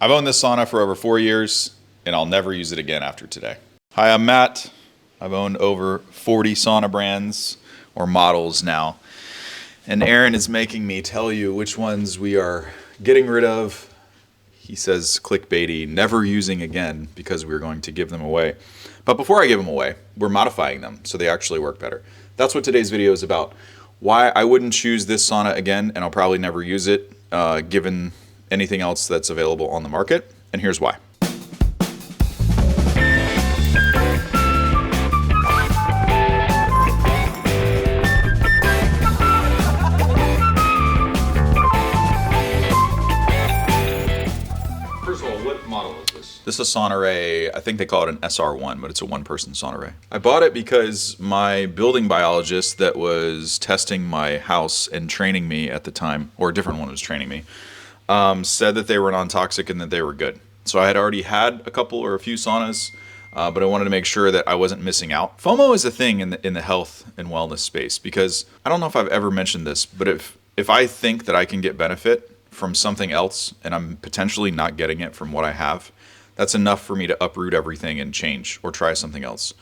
I've owned this sauna for over 4 years, and I'll never use it again after today. Hi, I'm Matt. I've owned over 40 sauna brands or models now. And Aaron is making me tell you which ones we are getting rid of. He says clickbaity, never using again, because we're going to give them away. But before I give them away, we're modifying them so they actually work better. That's what today's video is about. Why I wouldn't choose this sauna again, and I'll probably never use it, given anything else that's available on the market. And here's why. First of all, what model is this? This is a Sauna, I think they call it an SR1, but it's a one-person Sauna. I bought it because my building biologist that was testing my house and training me at the time, or a different one was training me, said that they were non-toxic and that they were good. So I had already had a couple or a few saunas, but I wanted to make sure that I wasn't missing out. FOMO is a thing in the health and wellness space, because I don't know if I've ever mentioned this, but if I think that I can get benefit from something else and I'm potentially not getting it from what I have, that's enough for me to uproot everything and change or try something else.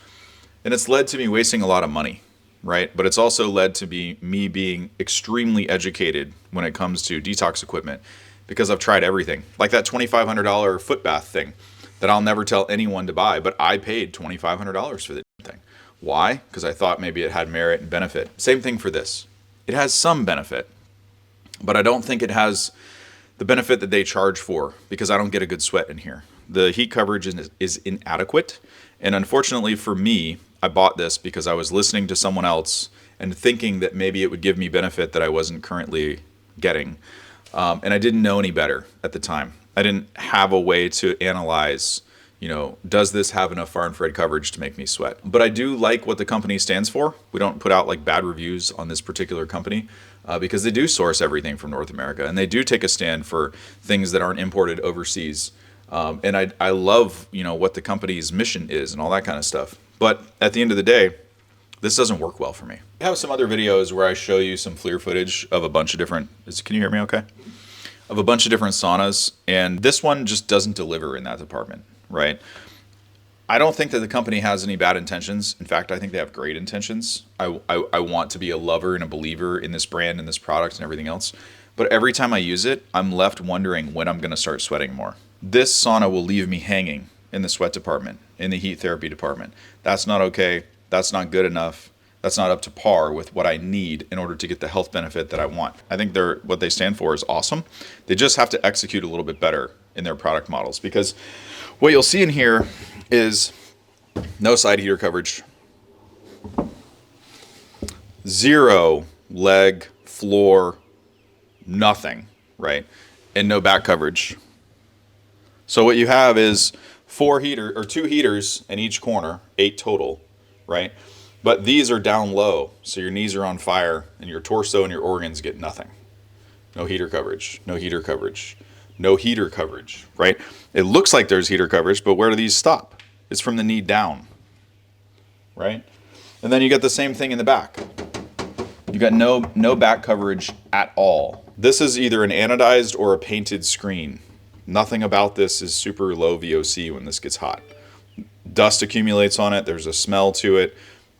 And it's led to me wasting a lot of money, right? But it's also led to me being extremely educated when it comes to detox equipment, because I've tried everything. Like that $2,500 foot bath thing that I'll never tell anyone to buy, but I paid $2,500 for the thing. Why? Because I thought maybe it had merit and benefit. Same thing for this. It has some benefit, but I don't think it has the benefit that they charge for, because I don't get a good sweat in here. The heat coverage is inadequate, and unfortunately for me, I bought this because I was listening to someone else and thinking that maybe it would give me benefit that I wasn't currently getting, and I didn't know any better at the time. I didn't have a way to analyze, does this have enough far infrared coverage to make me sweat? But I do like what the company stands for. We don't put out like bad reviews on this particular company, because they do source everything from North America, and they do take a stand for things that aren't imported overseas. And I love, what the company's mission is and all that kind of stuff. But at the end of the day, this doesn't work well for me. I have some other videos where I show you some FLIR footage of a bunch of different, can you hear me okay? Of a bunch of different saunas, and this one just doesn't deliver in that department, right? I don't think that the company has any bad intentions. In fact, I think they have great intentions. I want to be a lover and a believer in this brand and this product and everything else. But every time I use it, I'm left wondering when I'm going to start sweating more. This sauna will leave me hanging in the sweat department, in the heat therapy department. That's not okay. That's not good enough. That's not up to par with what I need in order to get the health benefit that I want. I think what they stand for is awesome. They just have to execute a little bit better in their product models, because what you'll see in here is no side heater coverage, 0 leg, floor, nothing, right? And no back coverage. So what you have is 2 heaters in each corner, 8 total, right? But these are down low, so your knees are on fire and your torso and your organs get nothing. No heater coverage, no heater coverage, no heater coverage, right? It looks like there's heater coverage, but where do these stop? It's from the knee down, right? And then you get the same thing in the back. You got no back coverage at all. This is either an anodized or a painted screen. Nothing about this is super low VOC when this gets hot. Dust accumulates on it. There's a smell to it.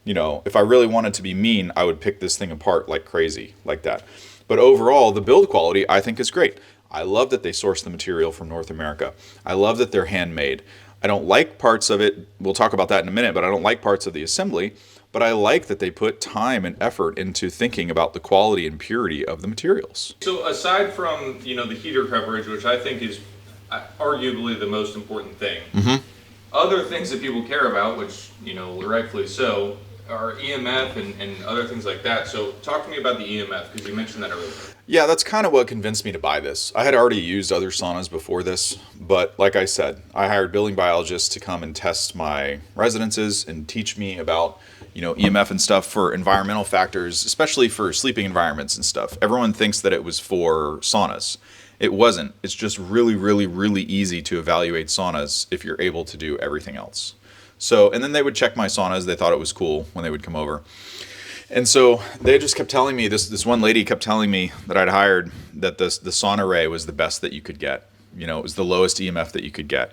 If I really wanted to be mean, I would pick this thing apart like crazy, like that. But overall, the build quality, I think, is great. I love that they source the material from North America. I love that they're handmade. I don't like parts of it. We'll talk about that in a minute, but I don't like parts of the assembly. But I like that they put time and effort into thinking about the quality and purity of the materials. So aside from, the heater coverage, which I think is arguably the most important thing, other things that people care about, which, rightfully so, are EMF and other things like that. So talk to me about the EMF, because you mentioned that earlier. Yeah, that's kind of what convinced me to buy this. I had already used other saunas before this, but like I said, I hired building biologists to come and test my residences and teach me about, EMF and stuff for environmental factors, especially for sleeping environments and stuff. Everyone thinks that it was for saunas. It wasn't. It's just really, really, really easy to evaluate saunas if you're able to do everything else. So, and then they would check my saunas. They thought it was cool when they would come over. And so they just kept telling me, this one lady kept telling me that I'd hired that the Sauna Ray was the best that you could get. You know, it was the lowest EMF that you could get.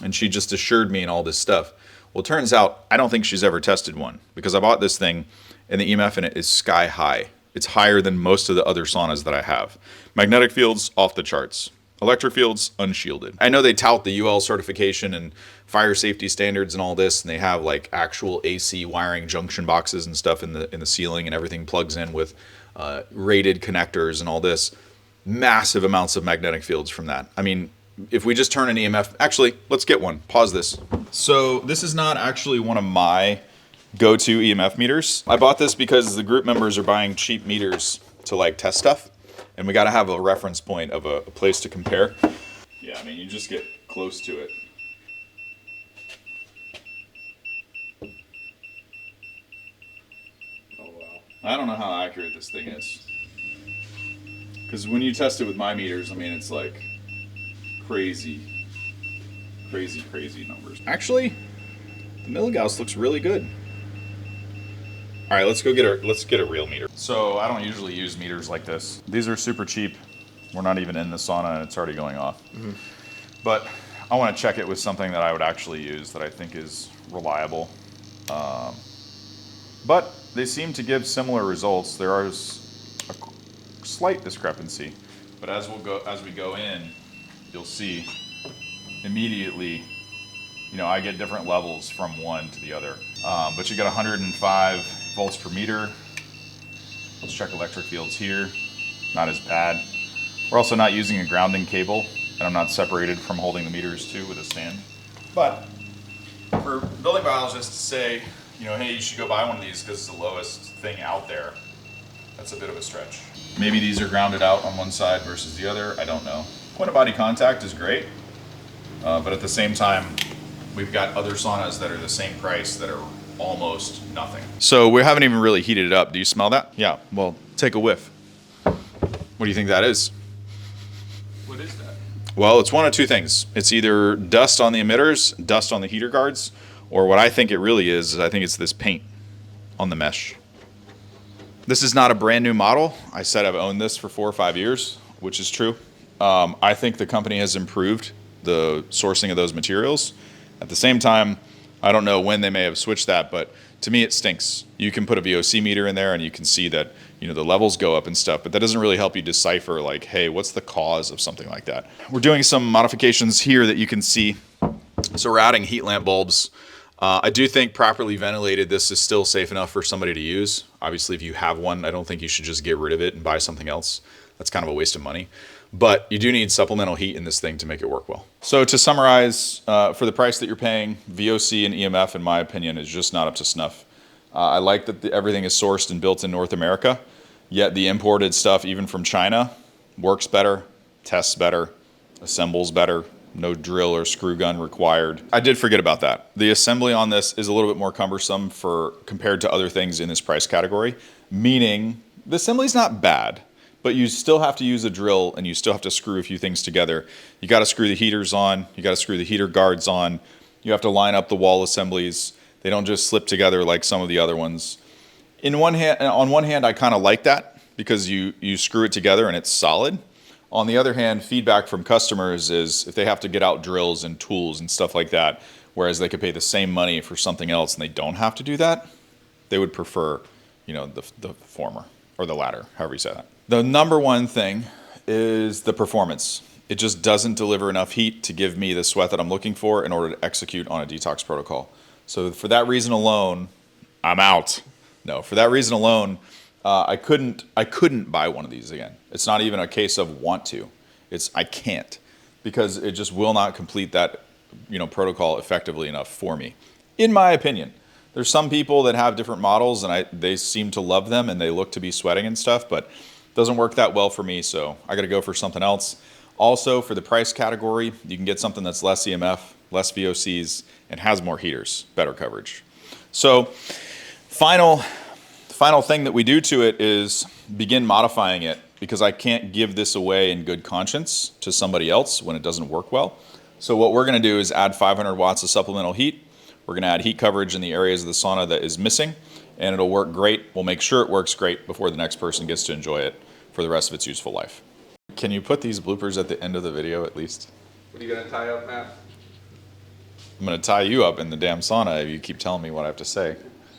And she just assured me and all this stuff. Well, it turns out I don't think she's ever tested one, because I bought this thing and the EMF in it is sky high. It's higher than most of the other saunas that I have. Magnetic fields, off the charts. Electric fields, unshielded. I know they tout the UL certification and fire safety standards and all this, and they have like actual AC wiring junction boxes and stuff in the ceiling, and everything plugs in with rated connectors and all this. Massive amounts of magnetic fields from that. I mean, if we just turn an EMF, actually, let's get one. Pause this. So this is not actually one of my go-to EMF meters. I bought this because the group members are buying cheap meters to like test stuff, and we got to have a reference point of a place to compare. Yeah, I mean, you just get close to it. Oh wow. I don't know how accurate this thing is, because when you test it with my meters, I mean, it's like crazy numbers. Actually, the milligauss looks really good. All right, let's get a real meter. So I don't usually use meters like this. These are super cheap. We're not even in the sauna and it's already going off. Mm-hmm. But I want to check it with something that I would actually use that I think is reliable. But they seem to give similar results. There is a slight discrepancy, but as we go in, you'll see immediately, you know, I get different levels from one to the other. But you got 105 volts per meter. Let's check electric fields here. Not as bad. We're also not using a grounding cable, and I'm not separated from holding the meters too with a stand. But for building biologists to say, you know, hey, you should go buy one of these because it's the lowest thing out there, that's a bit of a stretch. Maybe these are grounded out on one side versus the other, I don't know. Point of body contact is great, but at the same time, we've got other saunas that are the same price that are almost nothing. So we haven't even really heated it up. Do you smell that? Yeah, well, take a whiff. What do you think that is? What is that? Well, it's one of two things. It's either dust on the emitters, dust on the heater guards, or what I think it really is I think it's this paint on the mesh. This is not a brand new model. I said I've owned this for 4 or 5 years, which is true. I think the company has improved the sourcing of those materials. At the same time, I don't know when they may have switched that, but to me it stinks. You can put a VOC meter in there and you can see that, you know, the levels go up and stuff, but that doesn't really help you decipher like, hey, what's the cause of something like that? We're doing some modifications here that you can see. So we're adding heat lamp bulbs. I do think properly ventilated, this is still safe enough for somebody to use. Obviously, if you have one, I don't think you should just get rid of it and buy something else. That's kind of a waste of money. But you do need supplemental heat in this thing to make it work well. So to summarize, for the price that you're paying, VOC and EMF, in my opinion, is just not up to snuff. I like that everything is sourced and built in North America, yet the imported stuff, even from China, works better, tests better, assembles better, no drill or screw gun required. I did forget about that. The assembly on this is a little bit more cumbersome compared to other things in this price category, meaning the assembly's not bad, but you still have to use a drill and you still have to screw a few things together. You got to screw the heaters on, you got to screw the heater guards on, you have to line up the wall assemblies. They don't just slip together like some of the other ones. On one hand, I kind of like that because you screw it together and it's solid. On the other hand, feedback from customers is if they have to get out drills and tools and stuff like that, whereas they could pay the same money for something else and they don't have to do that, they would prefer, you know, the former or the latter, however you say that. The number one thing is the performance. It just doesn't deliver enough heat to give me the sweat that I'm looking for in order to execute on a detox protocol. So for that reason alone, I'm out. No, for that reason alone, I couldn't buy one of these again. It's not even a case of want to. It's I can't, because it just will not complete that, you know, protocol effectively enough for me, in my opinion. There's some people that have different models and they seem to love them and they look to be sweating and stuff, but it doesn't work that well for me, so I got to go for something else. Also, for the price category, you can get something that's less EMF, less VOCs, and has more heaters, better coverage. So, final thing that we do to it is begin modifying it, because I can't give this away in good conscience to somebody else when it doesn't work well. So what we're going to do is add 500 watts of supplemental heat. We're going to add heat coverage in the areas of the sauna that is missing, and it'll work great. We'll make sure it works great before the next person gets to enjoy it for the rest of its useful life. Can you put these bloopers at the end of the video at least? What are you gonna tie up, Matt? I'm gonna tie you up in the damn sauna if you keep telling me what I have to say.